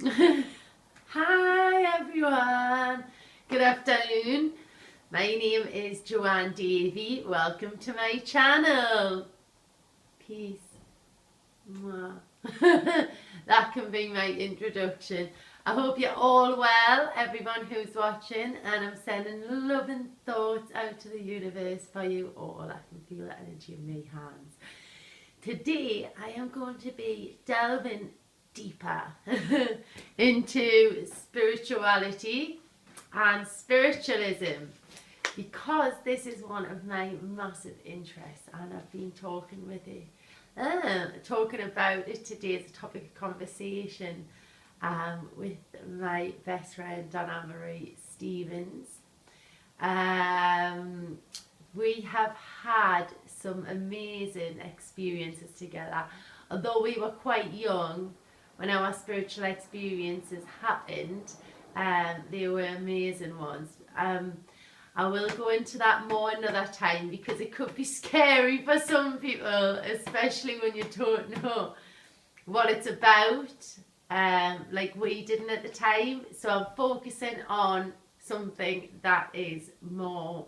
Hi everyone, good afternoon. My name is Joanne Davey. Welcome to my channel. Peace. Mwah. That can be my introduction. I hope you're all well, everyone who's watching, and I'm sending loving thoughts out to the universe for you all. I can feel the energy in my hands. Today I am going to be delving deeper into spirituality and spiritualism, because this is one of my massive interests, and I've been talking about it today as a topic of conversation with my best friend Donna Marie Stevens. We have had some amazing experiences together. Although we were quite young when our spiritual experiences happened, they were amazing ones. I will go into that more another time, because it could be scary for some people, especially when you don't know what it's about, like we didn't at the time. So I'm focusing on something that is more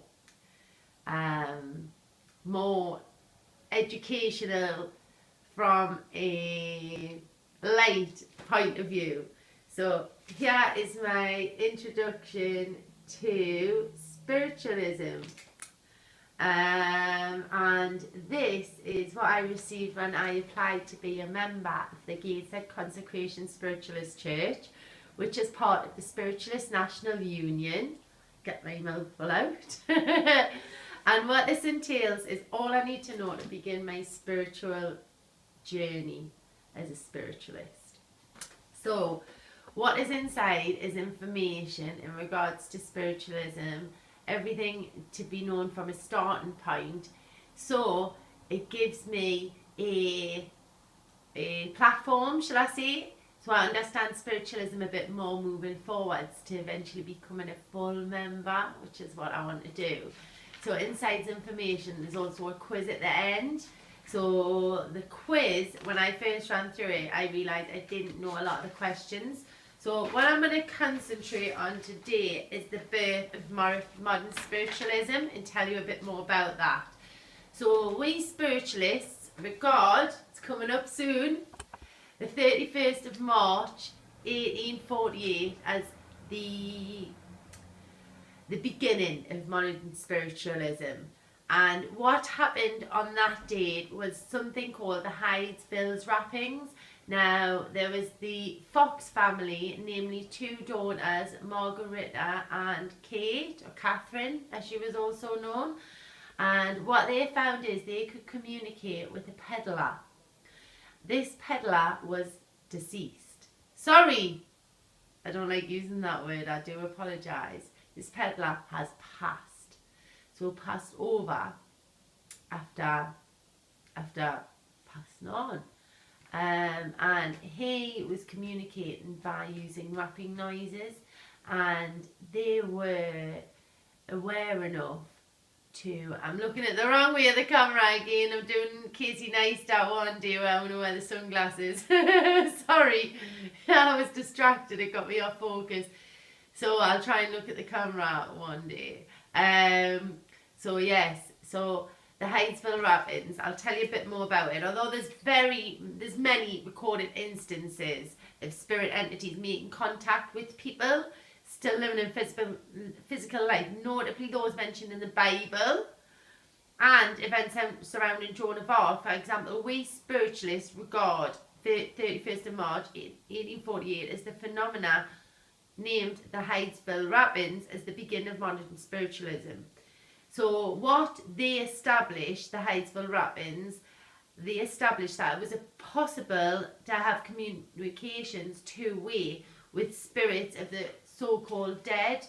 educational from a light point of view. So here is my introduction to spiritualism, and this is what I received when I applied to be a member of the Gateshead Consecration Spiritualist Church, which is part of the Spiritualist National Union. Get my mouthful out. And what this entails is all I need to know to begin my spiritual journey as a spiritualist. So what is inside is information in regards to spiritualism, everything to be known from a starting point. So it gives me a platform, shall I say, so I understand spiritualism a bit more moving forwards to eventually becoming a full member, which is what I want to do. So inside's information, there's also a quiz at the end. So the quiz, when I first ran through it, I realised I didn't know a lot of the questions. So what I'm going to concentrate on today is the birth of modern spiritualism, and tell you a bit more about that. So we spiritualists regard, it's coming up soon, the 31st of March 1848 as the beginning of modern spiritualism. And what happened on that date was something called the Hydesville Rappings. Now, there was the Fox family, namely two daughters, Margarita and Kate, or Catherine, as she was also known. And what they found is they could communicate with a peddler. This peddler was deceased. Sorry, I don't like using that word, I do apologise. This peddler has passed. So passed over after passing on. And he was communicating by using rapping noises, and they were aware enough to, I'm looking at the wrong way of the camera again, I'm doing Casey Neistat one day where I'm going to wear the sunglasses. Sorry, I was distracted, it got me off focus. So I'll try and look at the camera one day. So yes, so the Hydesville Rappings, I'll tell you a bit more about it. Although there's many recorded instances of spirit entities making contact with people still living in physical life, notably those mentioned in the Bible, and events surrounding Joan of Arc. For example, we spiritualists regard the 31st of March 1848 as the phenomena named the Hydesville Rappings as the beginning of modern spiritualism. So what they established, the Hydesville Rappings, they established that it was possible to have communications two-way with spirits of the so-called dead.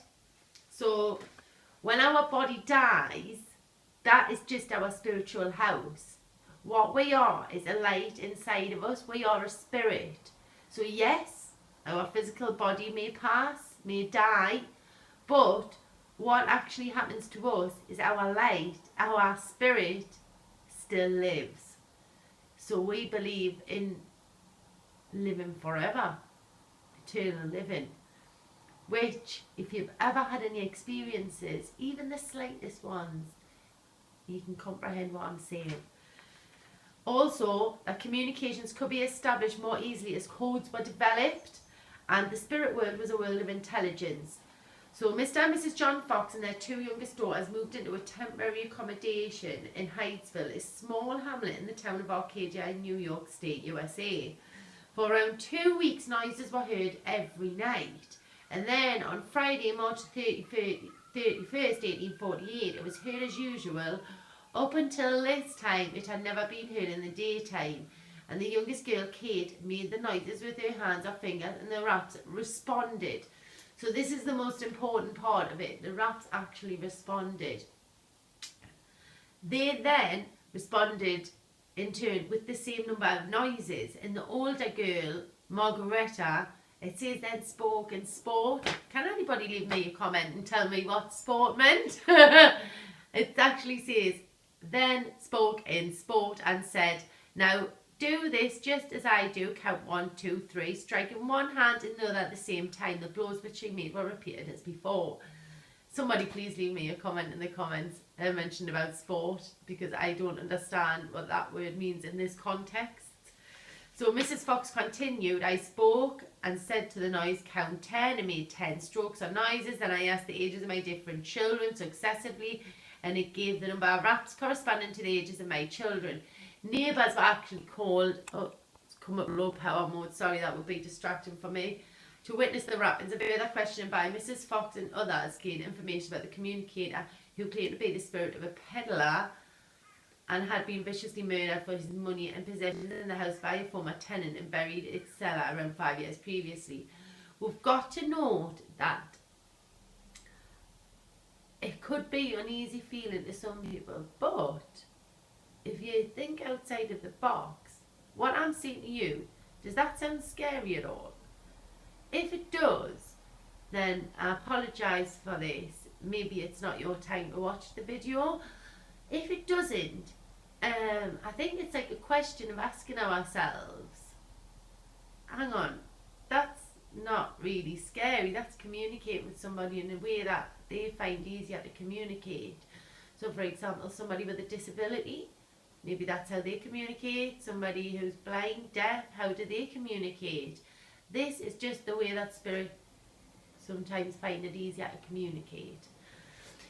So when our body dies, that is just our spiritual house. What we are is a light inside of us. We are a spirit. So yes, our physical body may pass, may die, but what actually happens to us is our light, our spirit still lives. So we believe in living forever. eternal living, which, if you've ever had any experiences, even the slightest ones, you can comprehend what I'm saying. Also, that communications could be established more easily as codes were developed, and the spirit world was a world of intelligence. So Mr. and Mrs. John Fox and their 2 youngest daughters moved into a temporary accommodation in Hydesville, a small hamlet in the town of Arcadia in New York State, USA. For around 2 weeks, noises were heard every night. And then on Friday, March 31st, 1848, it was heard as usual. Up until this time, it had never been heard in the daytime. And the youngest girl, Kate, made the noises with her hands or fingers, and the rats responded. So this is the most important part of it. The rats actually responded. They then responded in turn with the same number of noises. And the older girl, Margareta, it says then spoke in sport. Can anybody leave me a comment and tell me what sport meant? It actually says then spoke in sport and said, now do this just as I do. Count 1, 2, 3, striking one hand and the other at the same time. The blows which she made were repeated as before. Somebody please leave me a comment in the comments mentioned about sport, because I don't understand what that word means in this context. So Mrs. Fox continued, I spoke and said to the noise, count 10, and made 10 strokes or noises. Then I asked the ages of my different children successively, and it gave the number of raps corresponding to the ages of my children. Neighbours were actually called, oh, it's come up low power mode, sorry, that would be distracting for me, to witness the rappings. A further questioning by Mrs. Fox and others gained information about the communicator, who claimed to be the spirit of a peddler and had been viciously murdered for his money and possessions in the house by a former tenant and buried its cellar around 5 years previously. We've got to note that it could be an uneasy feeling to some people, but if you think outside of the box, what I'm saying to you, does that sound scary at all? If it does, then I apologise for this. Maybe it's not your time to watch the video. If it doesn't, I think it's like a question of asking ourselves, hang on, that's not really scary. That's communicating with somebody in a way that they find easier to communicate. So for example, somebody with a disability, maybe that's how they communicate. Somebody who's blind, deaf, how do they communicate? This is just the way that spirit sometimes find it easier to communicate.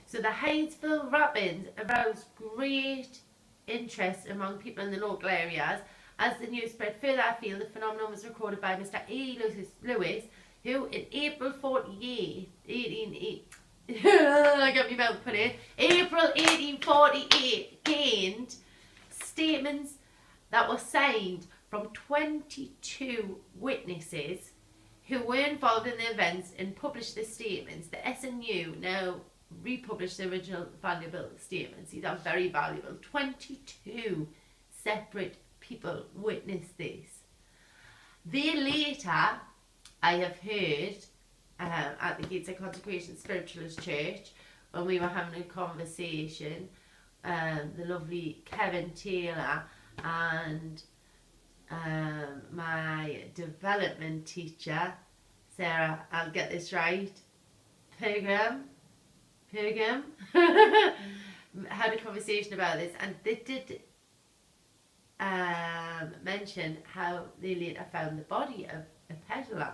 So the Hydesville rappings aroused great interest among people in the local areas. As the news spread further afield, the phenomenon was recorded by Mr. A. Lewis, who in April 1848 gained statements that were signed from 22 witnesses who were involved in the events and published the statements. The SNU now republished the original valuable statements. These are very valuable. 22 separate people witnessed this. They later, I have heard, at the Gates of Consecration Spiritualist Church, when we were having a conversation, the lovely Kevin Taylor and my development teacher, Sarah, I'll get this right, Pilgrim, had a conversation about this, and they did mention how they later found the body of a peddler.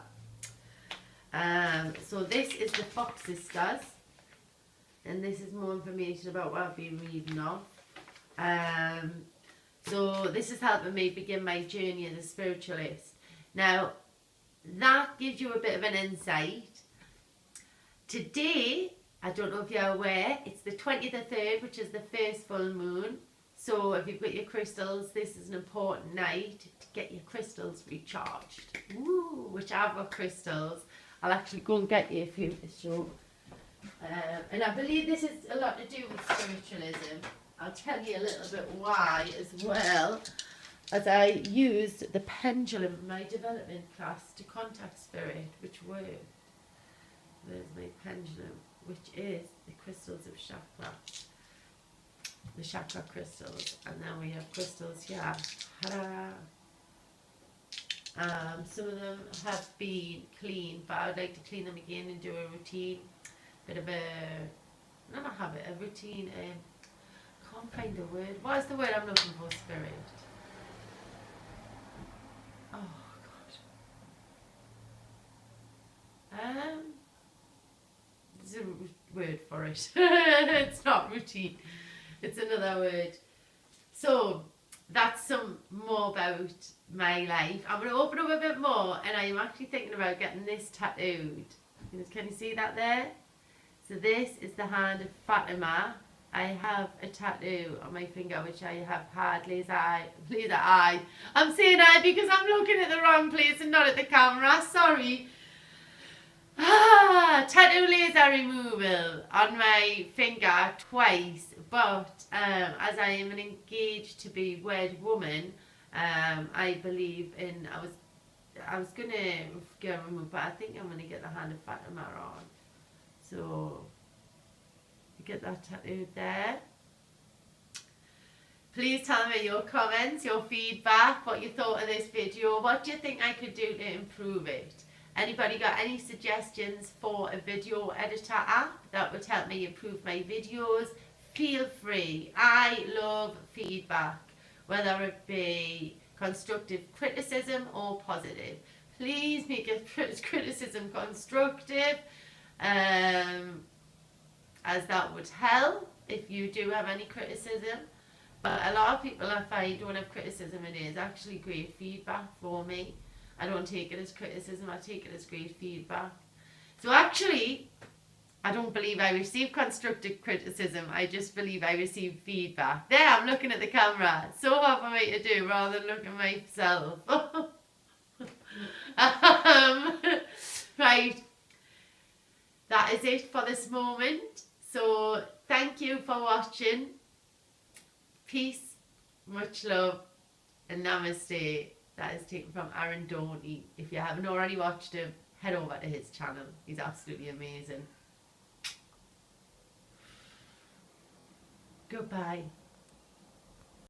So this is the Fox sisters, and this is more information about what I've been reading of. So this is helping me begin my journey as a spiritualist. Now, that gives you a bit of an insight. Today, I don't know if you're aware, it's the 20th of 3rd, which is the first full moon. So if you've got your crystals, this is an important night to get your crystals recharged. Ooh, which I've got crystals. I'll actually go and get you a few to show. And I believe this is a lot to do with spiritualism. I'll tell you a little bit why as well, as I used the pendulum in my development class to contact spirit, which worked. There's my pendulum, which is the crystals of chakra. The chakra crystals. And then we have crystals here. Ta-da! Some of them have been clean, but I would like to clean them again and do a routine. Bit of a, not a habit, a routine. Can't find the word. What is the word I'm looking for, Spirit? Oh, God. There's a word for it. It's not routine. It's another word. So, that's some more about my life. I'm going to open up a bit more, and I'm actually thinking about getting this tattooed. Can you see that there? So this is the hand of Fatima. I have a tattoo on my finger which I have had laser eye. I'm saying eye because I'm looking at the wrong place and not at the camera. Sorry. Tattoo laser removal on my finger twice, but as I am an engaged to be wed woman, I believe in, I was gonna get removed, but I think I'm gonna get the hand of Fatima on. So you get that tattooed there. Please tell me your comments, your feedback, what you thought of this video. What do you think I could do to improve it? Anybody got any suggestions for a video editor app that would help me improve my videos? Feel free. I love feedback, whether it be constructive criticism or positive. Please make your criticism constructive, as that would help if you do have any criticism. But a lot of people, I find, don't have criticism. It is actually great feedback for me. I don't take it as criticism, I take it as great feedback. So actually, I don't believe I receive constructive criticism, I just believe I receive feedback. There, I'm looking at the camera. So hard for me to do rather than look at myself. Right, that is it for this moment. So thank you for watching. Peace, much love, and namaste. That is taken from Aaron Daunty. If you haven't already watched him, head over to his channel. He's absolutely amazing. Goodbye.